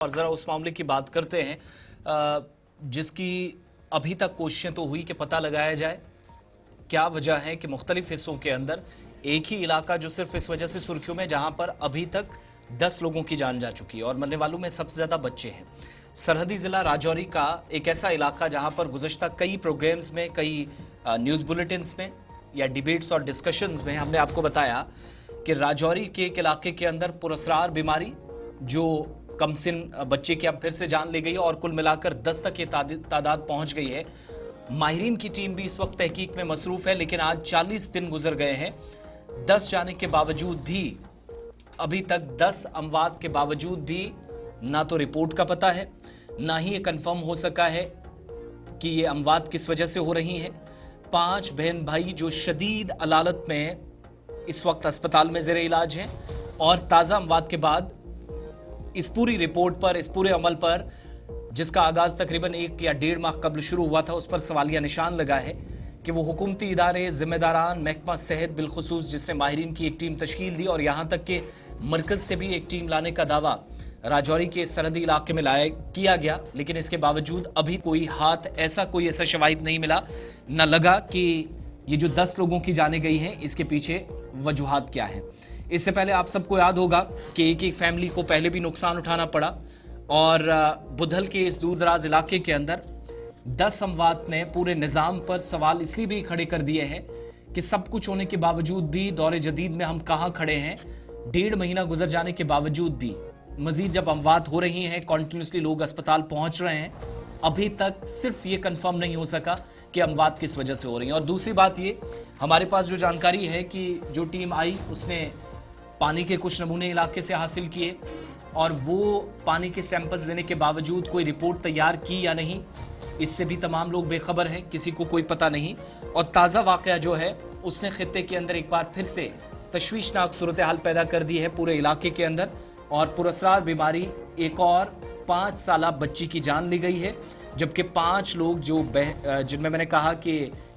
और ज़रा उस मामले की बात करते हैं जिसकी अभी तक कोशिशें तो हुई कि पता लगाया जाए क्या वजह है कि मुख्तलिफ हिस्सों के अंदर एक ही इलाका जो सिर्फ इस वजह से सुर्खियों में जहां पर अभी तक 10 लोगों की जान जा चुकी है और मरने वालों में सबसे ज़्यादा बच्चे हैं। सरहदी ज़िला राजौरी का एक ऐसा इलाका जहां पर गुज़श्ता कई प्रोग्राम्स में, कई न्यूज़ बुलेटिन्स में या डिबेट्स और डिस्कशंस में हमने आपको बताया कि राजौरी के एक इलाके के अंदर पुरअसरार बीमारी जो कमसिन बच्चे की अब फिर से जान ले गई है और कुल मिलाकर 10 तक ये तादाद पहुंच गई है। माहिरीन की टीम भी इस वक्त तहकीक में मसरूफ है, लेकिन आज 40 दिन गुजर गए हैं। 10 जाने के बावजूद भी अभी तक 10 अमवात के बावजूद भी ना तो रिपोर्ट का पता है, ना ही ये कंफर्म हो सका है कि ये अमवात किस वजह से हो रही हैं। 5 बहन भाई जो शदीद अलालत में इस वक्त अस्पताल में ज़ेरे इलाज हैं और ताज़ा अमवात के बाद इस पूरी रिपोर्ट पर, इस पूरे अमल पर जिसका आगाज तकरीबन 1 या 1.5 माह कबल शुरू हुआ था, उस पर सवालिया निशान लगा है कि वो हुकूमती इदारे, जिम्मेदारान, महकमा सेहत बिलखुसूस जिसने माहिरीन की एक टीम तश्कील दी और यहाँ तक कि मरकज़ से भी एक टीम लाने का दावा राजौरी के सरहदी इलाके में किया गया, लेकिन इसके बावजूद अभी कोई ऐसा शवाहिद नहीं मिला, न लगा कि ये जो 10 लोगों की जाने गई हैं इसके पीछे वजूहात क्या है। इससे पहले आप सबको याद होगा कि एक फैमिली को पहले भी नुकसान उठाना पड़ा और बुधल के इस दूर दराज इलाके के अंदर 10 अमवात ने पूरे निज़ाम पर सवाल इसलिए भी खड़े कर दिए हैं कि सब कुछ होने के बावजूद भी दौरे जदीद में हम कहाँ खड़े हैं। 1.5 महीना गुजर जाने के बावजूद भी मजीद जब अमवात हो रही हैं, कॉन्टिन्यूसली लोग अस्पताल पहुँच रहे हैं, अभी तक सिर्फ ये कन्फर्म नहीं हो सका कि अमवात किस वजह से हो रही हैं। और दूसरी बात ये, हमारे पास जो जानकारी है कि जो टीम आई उसने पानी के कुछ नमूने इलाके से हासिल किए और वो पानी के सैंपल्स लेने के बावजूद कोई रिपोर्ट तैयार की या नहीं, इससे भी तमाम लोग बेखबर हैं, किसी को कोई पता नहीं। और ताज़ा वाक़या जो है उसने खित्ते के अंदर एक बार फिर से तशवीशनाक सूरत हाल पैदा कर दी है पूरे इलाके के अंदर और पुरअसरार बीमारी एक और 5 साला बच्ची की जान ली गई है, जबकि 5 लोग जिनमें मैंने कहा कि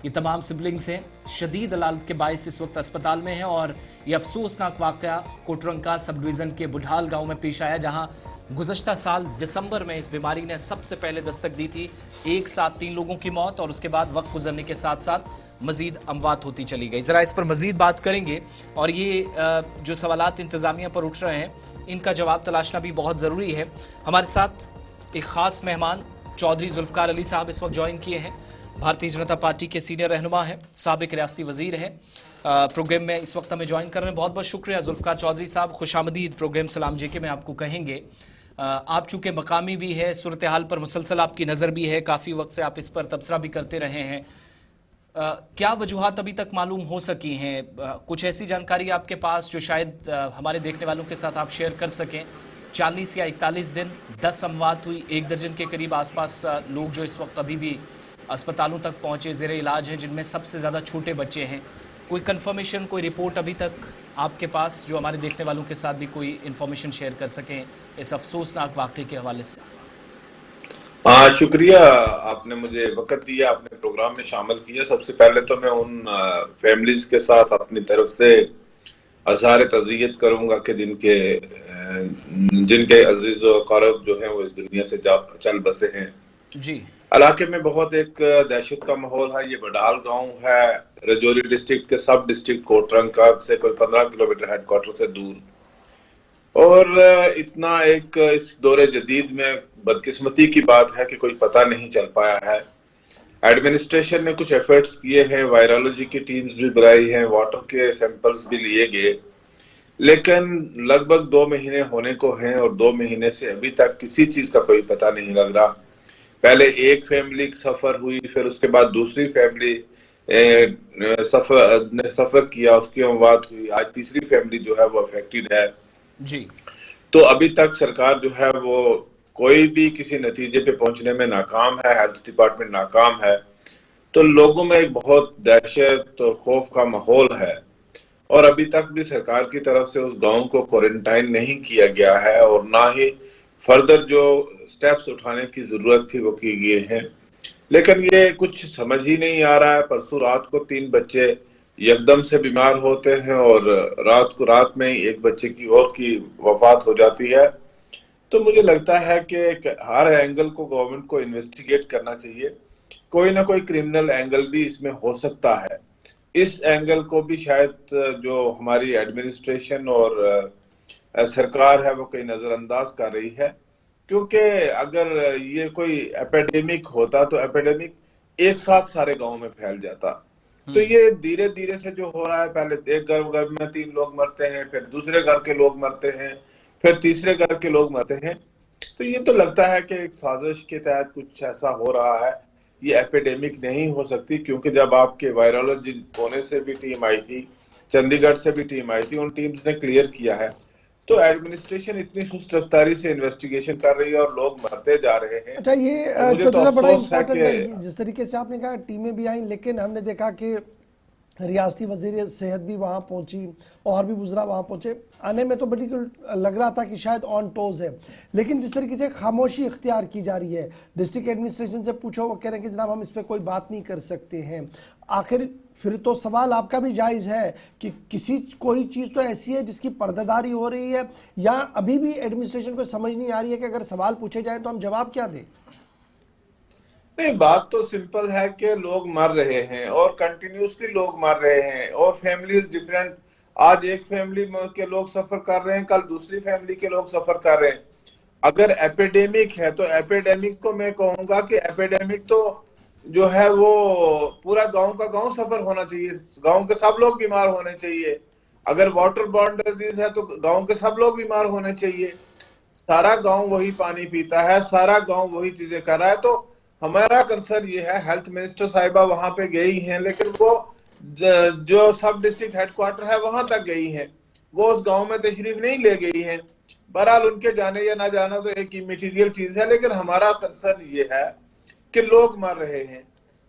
ये तमाम सिबलिंग्स हैं, शदीद अलालत के बायस इस वक्त अस्पताल में हैं। और ये अफसोसनाक वाक़या कोटरंका सब डिवीज़न के बुढ़ाल गांव में पेश आया, जहां गुज़श्ता साल दिसंबर में इस बीमारी ने सबसे पहले दस्तक दी थी। एक साथ 3 लोगों की मौत और उसके बाद वक्त गुजरने के साथ साथ मज़ीद अमवात होती चली गई। ज़रा इस पर मज़ीद बात करेंगे और ये जो सवालात इंतज़ामिया पर उठ रहे हैं इनका जवाब तलाशना भी बहुत ज़रूरी है। हमारे साथ एक ख़ास मेहमान चौधरी जुल्फ़कार अली साहब इस वक्त ज्वाइन किए हैं। भारतीय जनता पार्टी के सीनियर रहनुमा हैं, साबिक रियासती वजीर हैं, प्रोग्राम में इस वक्त हमें ज्वाइन कर रहे हैं। बहुत बहुत शुक्रिया जुल्फ़कार चौधरी साहब, खुशामदीद प्रोग्राम सलाम जेके में आपको कहेंगे। आप चूँकि मकामी भी है, सूरत हाल पर मुसलसल आपकी नज़र भी है, काफ़ी वक्त से आप इस पर तबसरा भी करते रहे हैं, क्या वजूहात अभी तक मालूम हो सकी हैं? कुछ ऐसी जानकारी आपके पास जो शायद हमारे देखने वालों के साथ आप शेयर कर सकें? 40 या 41 दिन 10 अमवात हुई, 1 दर्जन के करीब आसपास लोग जो इस वक्त अभी भी अस्पतालों तक पहुंचे ज़ेरे इलाज हैं, जिनमें सबसे ज़्यादा छोटे बच्चे हैं। कोई कंफर्मेशन, कोई रिपोर्ट अभी तक आपके पास जो हमारे देखने वालों के साथ भी कोई इन्फॉर्मेशन शेयर कर सकें इस अफसोसनाक वाक़े के हवाले से? शुक्रिया, आपने मुझे वक्त दिया, आपने प्रोग्राम में शामिल किया। सबसे पहले तो मैं उन फैमिलीज के साथ अपनी तरफ से अज़हार तज़ियत करूंगा कि जिनके अजीज़ व क़रीब जो हैं वो इस दुनिया से चल बसे हैं। जी, इलाके में बहुत एक दहशत का माहौल है। ये बडाल गांव है, राजौरी डिस्ट्रिक्ट के सब डिस्ट्रिक्ट कोटरंका से कोई 15 किलोमीटर हेडक्वार्टर से दूर। और इतना एक इस दौरे जदीद में बदकिस्मती की बात है कि कोई पता नहीं चल पाया है। एडमिनिस्ट्रेशन ने कुछ एफर्ट्स किए हैं, वायरोलॉजी की टीम्स भी बुलाई हैं, वाटर के सैंपल्स भी लिए गए, लेकिन लगभग 2 महीने होने को हैं और 2 महीने से अभी तक किसी चीज का कोई पता नहीं लग रहा। पहले एक फैमिली सफर हुई, फिर उसके बाद दूसरी फैमिली सफर किया, उसकी अमवात हुई, आज तीसरी फैमिली जो है वो अफेक्टेड है जी। तो अभी तक सरकार जो है वो कोई भी किसी नतीजे पे पहुंचने में नाकाम है, हेल्थ डिपार्टमेंट नाकाम है। तो लोगों में एक बहुत दहशत और खौफ का माहौल है और अभी तक भी सरकार की तरफ से उस गांव को क्वारंटाइन नहीं किया गया है और ना ही फर्दर जो स्टेप्स उठाने की जरूरत थी वो की गए हैं। लेकिन ये कुछ समझ ही नहीं आ रहा है। परसों रात को 3 बच्चे यकदम से बीमार होते हैं और रात में ही एक बच्चे की और की वफात हो जाती है। तो मुझे लगता है कि हर एंगल को गवर्नमेंट को इन्वेस्टिगेट करना चाहिए। कोई ना कोई क्रिमिनल एंगल भी इसमें हो सकता है। इस एंगल को भी शायद जो हमारी एडमिनिस्ट्रेशन और सरकार है वो कहीं नजरअंदाज कर रही है, क्योंकि अगर ये कोई एपिडेमिक होता तो एपिडेमिक एक साथ सारे गांव में फैल जाता। तो ये धीरे धीरे से जो हो रहा है, पहले एक घर में 3 लोग मरते हैं, फिर दूसरे घर के लोग मरते हैं, फिर तीसरे घर के लोग मरते हैं। तो ये तो लगता है कि एक साजिश के तहत कुछ ऐसा हो रहा है। ये एपिडेमिक नहीं हो सकती, क्योंकि जब आपके वायरोलॉजी पुणे से भी टीम आई थी, चंडीगढ़ से भी टीम आई थी, उन टीम्स ने क्लियर किया है। तो एडमिनिस्ट्रेशन इतनी सुस्त रफ्तारी से इन्वेस्टिगेशन कर रही है और लोग मरते जा रहे हैं। अच्छा, ये तो मुझे तो बड़ा अफसोस है इम्पोर्टेंट कि है जिस तरीके से आपने कहा टीमें भी आई, लेकिन हमने देखा कि रियासती वज़ीर सेहत भी वहाँ पहुँची और भी वुज़रा वहाँ पहुँचे। आने में तो बिल्कुल लग रहा था कि शायद ऑन टोज है, लेकिन जिस तरीके से खामोशी इख्तियार की जा रही है, डिस्ट्रिक्ट एडमिनिस्ट्रेशन से पूछो वो कह रहे हैं कि जनाब हम इस पर कोई बात नहीं कर सकते हैं। आखिर फिर तो सवाल आपका भी जायज़ है कि कोई चीज़ तो ऐसी है जिसकी पर्दादारी हो रही है, या अभी भी एडमिनिस्ट्रेशन को समझ नहीं आ रही है कि अगर सवाल पूछे जाए तो हम जवाब क्या दें? नहीं, बात तो सिंपल है कि लोग मर रहे हैं और कंटिन्यूसली लोग मर रहे हैं और फैमिलीज डिफरेंट। आज एक फैमिली के लोग सफर कर रहे हैं, कल दूसरी फैमिली के लोग सफर कर रहे हैं। अगर एपिडेमिक है तो एपिडेमिक को मैं कहूंगा कि एपिडेमिक तो जो है वो पूरा गांव का गांव सफर होना चाहिए, गांव के सब लोग बीमार होने चाहिए। अगर वाटर बॉर्न डिजीज है तो गांव के सब लोग बीमार होने चाहिए। सारा गांव वही पानी पीता है, सारा गांव वही चीजें कर रहा है। तो हमारा कंसर्न ये है, हेल्थ मिनिस्टर साहिबा वहां पे गई हैं, लेकिन वो जो सब डिस्ट्रिक्ट हेडक्वार्टर है वहां तक गई हैं, वो उस गांव में तशरीफ नहीं ले गई हैं। बहरहाल उनके जाने या ना जाना तो एक इमेटीरियल चीज है, लेकिन हमारा कंसर्न ये है कि लोग मर रहे हैं।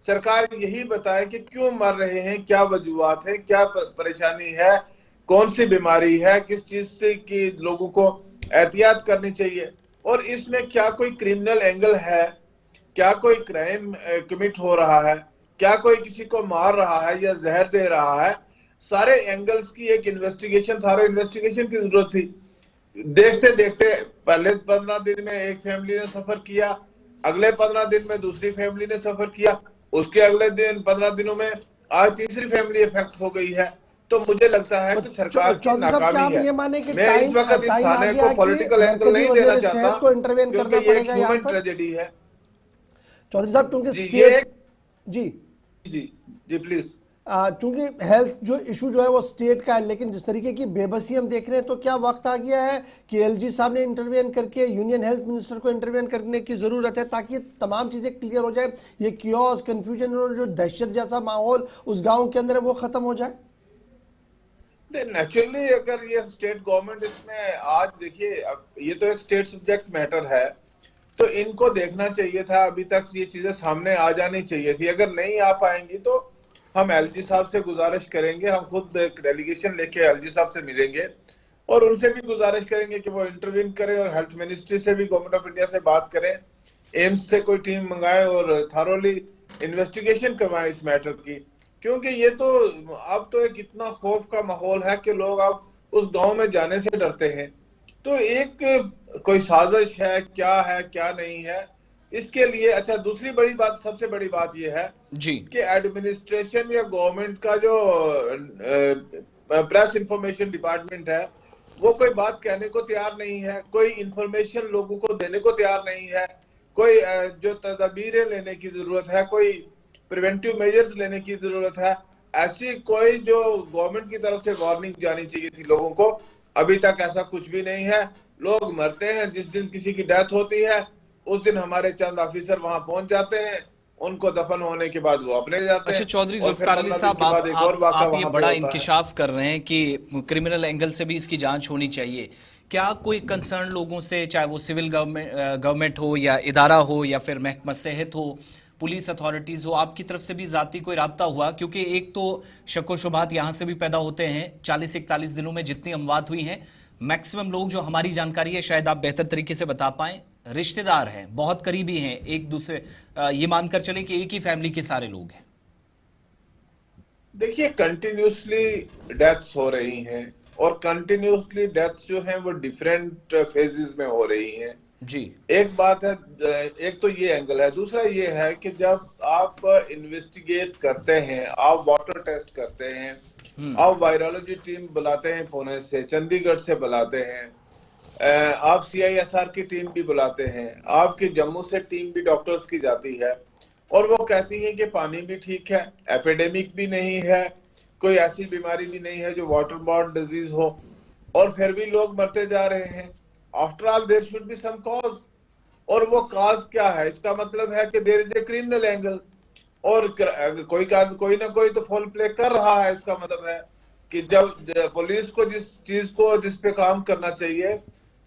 सरकार यही बताए कि क्यों मर रहे हैं, क्या वजूहात है, क्या परेशानी है, कौन सी बीमारी है, किस चीज से कि लोगों को एहतियात करनी चाहिए, और इसमें क्या कोई क्रिमिनल एंगल है, क्या कोई क्राइम कमिट हो रहा है, क्या कोई किसी को मार रहा है या जहर दे रहा है। सारे एंगल्स की एक इन्वेस्टिगेशन की जरूरत थी। देखते देखते पहले 15 दिन में एक फैमिली ने सफर किया, अगले 15 दिन में दूसरी फैमिली ने सफर किया, उसके अगले दिन 15 दिनों में आज तीसरी फैमिली इफेक्ट हो गई है। तो मुझे लगता है कि सरकार की नाकामी है। मैं इस वक्त इस थाने को पॉलिटिकल एंगल नहीं देना चाहता, क्योंकि ये एक ह्यूमन ट्रेजेडी है। चौधरी साहब, क्योंकि स्टेट जी जी जी प्लीज, चूंकि हेल्थ जो इशू जो है वो स्टेट का है, लेकिन जिस तरीके की बेबसी हम देख रहे हैं, तो क्या वक्त आ गया है कि एलजी साहब ने इंटरवेन करके यूनियन हेल्थ मिनिस्टर को इंटरवेन करने की जरूरत है, ताकि तमाम चीजें क्लियर हो जाए, ये कियोस, कंफ्यूजन और जो दहशत जैसा माहौल उस गांव के अंदर है वो खत्म हो जाए? नेचुरली अगर ये स्टेट गवर्नमेंट इसमें, आज देखिए ये तो एक स्टेट सब्जेक्ट मैटर है, तो इनको देखना चाहिए था, अभी तक ये चीजें सामने आ जानी चाहिए थी। अगर नहीं आ पाएंगी तो हम एलजी साहब से गुजारिश करेंगे, हम खुद एक डेलीगेशन लेके एलजी साहब से मिलेंगे और उनसे भी गुजारिश करेंगे कि वो इंटरवीन करें और हेल्थ मिनिस्ट्री से भी, गवर्नमेंट ऑफ इंडिया से बात करें, एम्स से कोई टीम मंगाएं और थारोली इन्वेस्टिगेशन करवाएं इस मैटर की। क्योंकि ये तो अब तो एक इतना खौफ का माहौल है कि लोग अब उस गांव में जाने से डरते हैं। तो एक कोई साजिश है क्या नहीं है इसके लिए। अच्छा, दूसरी बड़ी बात, सबसे बड़ी बात यह है जी कि एडमिनिस्ट्रेशन या गवर्नमेंट का जो प्रेस इंफॉर्मेशन डिपार्टमेंट है वो कोई बात कहने को तैयार नहीं है, कोई इंफॉर्मेशन लोगों को देने को तैयार नहीं है, कोई जो तदबीरें लेने की जरूरत है, कोई प्रिवेंटिव मेजर्स लेने की जरूरत है, ऐसी कोई जो गवर्नमेंट की तरफ से वार्निंग जानी चाहिए थी लोगों को, अभी तक ऐसा कुछ भी नहीं है। लोग मरते हैं, जिस दिन किसी की डेथ होती है उस दिन हमारे चंद ऑफिसर वहां पहुंच जाते हैं, उनको दफन होने के बाद वो अपने जाते हैं। अच्छा चौधरी जुल्फिकार अली साहब, आप ये बड़ा इंकिशाफ कर रहे हैं कि क्रिमिनल एंगल से भी इसकी जांच होनी चाहिए। क्या कोई कंसर्न लोगों से, चाहे वो सिविल गवर्नमेंट हो या इदारा हो या फिर महकमा सेहत हो, पुलिस अथॉरिटीज हो, आपकी तरफ से भी जाती कोई राब्ता हुआ? क्योंकि एक तो शक शुबहात यहाँ से भी पैदा होते हैं। 40-41 दिनों में जितनी अमवात हुई हैं, मैक्सिमम लोग, जो हमारी जानकारी है शायद आप बेहतर तरीके से बता पाएं, रिश्तेदार हैं, बहुत करीबी हैं एक दूसरे, ये मानकर चले कि एक ही फैमिली के सारे लोग हैं। देखिए, कंटिन्यूसली डेथ्स हो रही हैं, और कंटिन्यूसली डेथ्स जो हैं वो डिफरेंट फेजेस में हो रही हैं जी। एक बात है, एक तो ये एंगल है, दूसरा ये है कि जब आप इन्वेस्टिगेट करते हैं, आप वाटर टेस्ट करते हैं, आप वायरोलॉजी टीम बुलाते हैं पुणे से, चंडीगढ़ से बुलाते हैं, आप CISR की टीम भी बुलाते हैं, आपकी जम्मू से टीम भी डॉक्टर्स की जाती है और वो कहती है कि पानी भी ठीक है, एपिडेमिक भी नहीं है, कोई ऐसी बीमारी भी नहीं है जो वाटर बॉर्न डिजीज हो, और फिर भी लोग मरते जा रहे हैं। After all there should be some cause, और वो कॉज क्या है? इसका मतलब है कि there is a criminal angle, और कोई ना कोई तो फॉल प्ले कर रहा है। इसका मतलब है कि जब पुलिस को जिस पे काम करना चाहिए,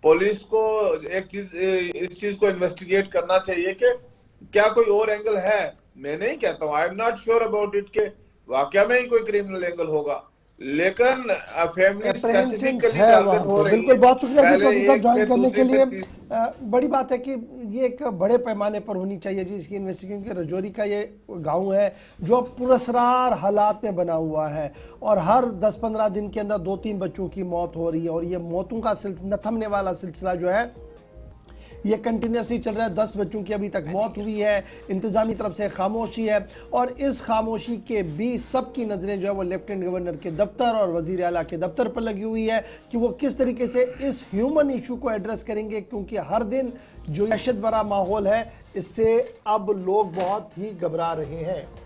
पुलिस को इस चीज को इन्वेस्टिगेट करना चाहिए कि क्या कोई और एंगल है। मैं नहीं कहता हूं, I am not sure about it के वाकया में ही कोई क्रिमिनल एंगल होगा, लेकिन फैमिली स्पेसिफिकली टारगेट हो रही है। बिल्कुल, बहुत शुक्रिया जी चौधरी साहब ज्वाइन करने के लिए। बड़ी बात है कि ये एक बड़े पैमाने पर होनी चाहिए जी इसकी इन्वेस्टिगेशन के। रजौरी का ये गांव है जो पुरस्कार हालात में बना हुआ है और हर 10-15 दिन के अंदर 2-3 बच्चों की मौत हो रही है और ये मौतों का न थमने वाला सिलसिला जो है ये कंटिन्यूसली चल रहा है। 10 बच्चों की अभी तक मौत हुई है, इंतजामी तरफ से खामोशी है और इस खामोशी के बीच सबकी नजरें जो है वो लेफ्टिनेंट गवर्नर के दफ्तर और वजीर आला के दफ्तर पर लगी हुई है कि वो किस तरीके से इस ह्यूमन इशू को एड्रेस करेंगे, क्योंकि हर दिन जो दहशत भरा माहौल है इससे अब लोग बहुत ही घबरा रहे हैं।